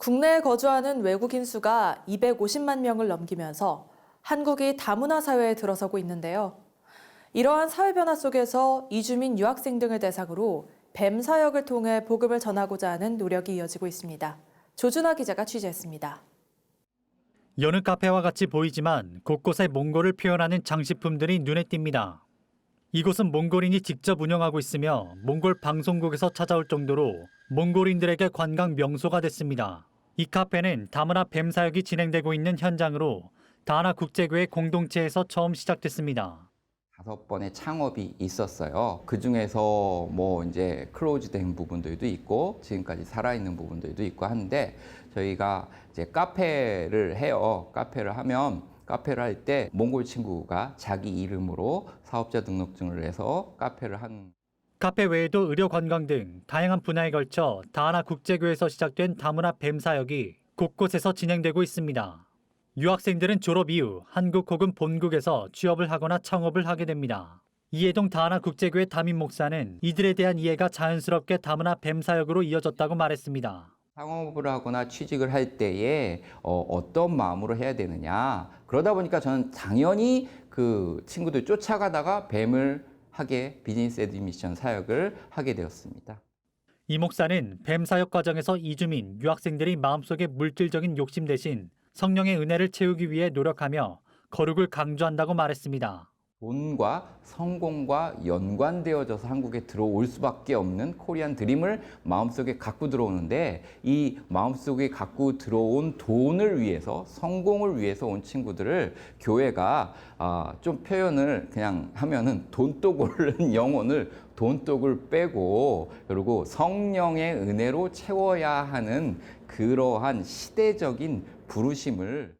국내에 거주하는 외국인 수가 250만 명을 넘기면서 한국이 다문화 사회에 들어서고 있는데요. 이러한 사회 변화 속에서 이주민 유학생 등을 대상으로 뱀 사역을 통해 복음을 전하고자 하는 노력이 이어지고 있습니다. 조준하 기자가 취재했습니다. 여느 카페와 같이 보이지만 곳곳에 몽골을 표현하는 장식품들이 눈에 띕니다. 이곳은 몽골인이 직접 운영하고 있으며 몽골 방송국에서 찾아올 정도로 몽골인들에게 관광 명소가 됐습니다. 이 카페는 다문화 뱀 사역이 진행되고 있는 현장으로 다하나 국제교회 공동체에서 처음 시작됐습니다. 5번의 창업이 있었어요. 그 중에서 뭐 이제 클로즈된 부분들도 있고 지금까지 살아있는 부분들도 있고 한데 저희가 이제 카페를 해요. 카페를 할 때 몽골 친구가 자기 이름으로 사업자 등록증을 내서 카페를 한. 카페 외에도 의료 관광 등 다양한 분야에 걸쳐 다하나 국제교회에서 시작된 다문화 뱀 사역이 곳곳에서 진행되고 있습니다. 유학생들은 졸업 이후 한국 혹은 본국에서 취업을 하거나 창업을 하게 됩니다. 이해동 다하나 국제교회 담임 목사는 이들에 대한 이해가 자연스럽게 다문화 뱀 사역으로 이어졌다고 말했습니다. 창업을 하거나 취직을 할 때에 어떤 마음으로 해야 되느냐. 그러다 보니까 저는 당연히 그 친구들 쫓아가다가 뱀을 하게 비즈니스 애드미션 사역을 하게 되었습니다. 이 목사는 뱀 사역 과정에서 이주민, 유학생들이 마음속에 물질적인 욕심 대신 성령의 은혜를 채우기 위해 노력하며 거룩을 강조한다고 말했습니다. 돈과 성공과 연관되어져서 한국에 들어올 수밖에 없는 코리안 드림을 마음속에 갖고 들어오는데 이 마음속에 갖고 들어온 돈을 위해서 성공을 위해서 온 친구들을 교회가 좀 표현을 그냥 하면은 돈독 오른 영혼을 돈독을 빼고 그리고 성령의 은혜로 채워야 하는 그러한 시대적인 부르심을.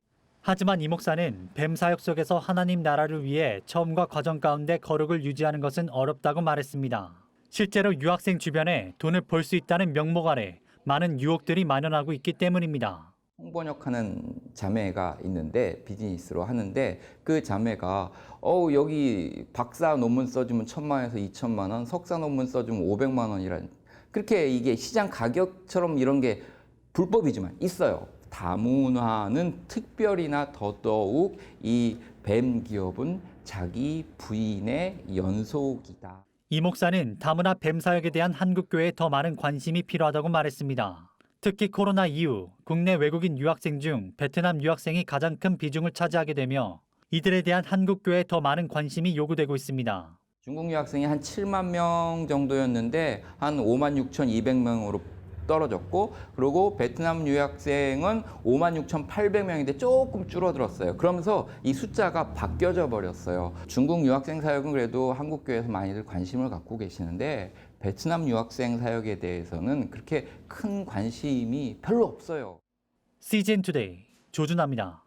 하지만 이 목사는 뱀 사역 속에서 하나님 나라를 위해 처음과 과정 가운데 거룩을 유지하는 것은 어렵다고 말했습니다. 실제로 유학생 주변에 돈을 벌 수 있다는 명목 아래 많은 유혹들이 만연하고 있기 때문입니다. 홍번역하는 자매가 있는데 비즈니스로 하는데 그 자매가 여기 박사 논문 써주면 1,000만 원에서 2,000만 원, 석사 논문 써주면 500만 원이란 그렇게 이게 시장 가격처럼 이런 게 불법이지만 있어요. 다문화는 특별히나 더더욱 이 뱀 기업은 자기 부인의 연속이다. 이 목사는 다문화 뱀 사역에 대한 한국교회에 더 많은 관심이 필요하다고 말했습니다. 특히 코로나 이후 국내 외국인 유학생 중 베트남 유학생이 가장 큰 비중을 차지하게 되며 이들에 대한 한국교회에 더 많은 관심이 요구되고 있습니다. 중국 유학생이 한 7만 명 정도였는데 한 56,200명으로 떨어졌고 그리고 베트남 유학생은 56,800명인데 조금 줄어들었어요. 그러면서 이 숫자가 바뀌어져 버렸어요. 중국 유학생 사역은 그래도 한국교회에서 많이들 관심을 갖고 계시는데 베트남 유학생 사역에 대해서는 그렇게 큰 관심이 별로 없어요. CGN 투데이 조준하입니다.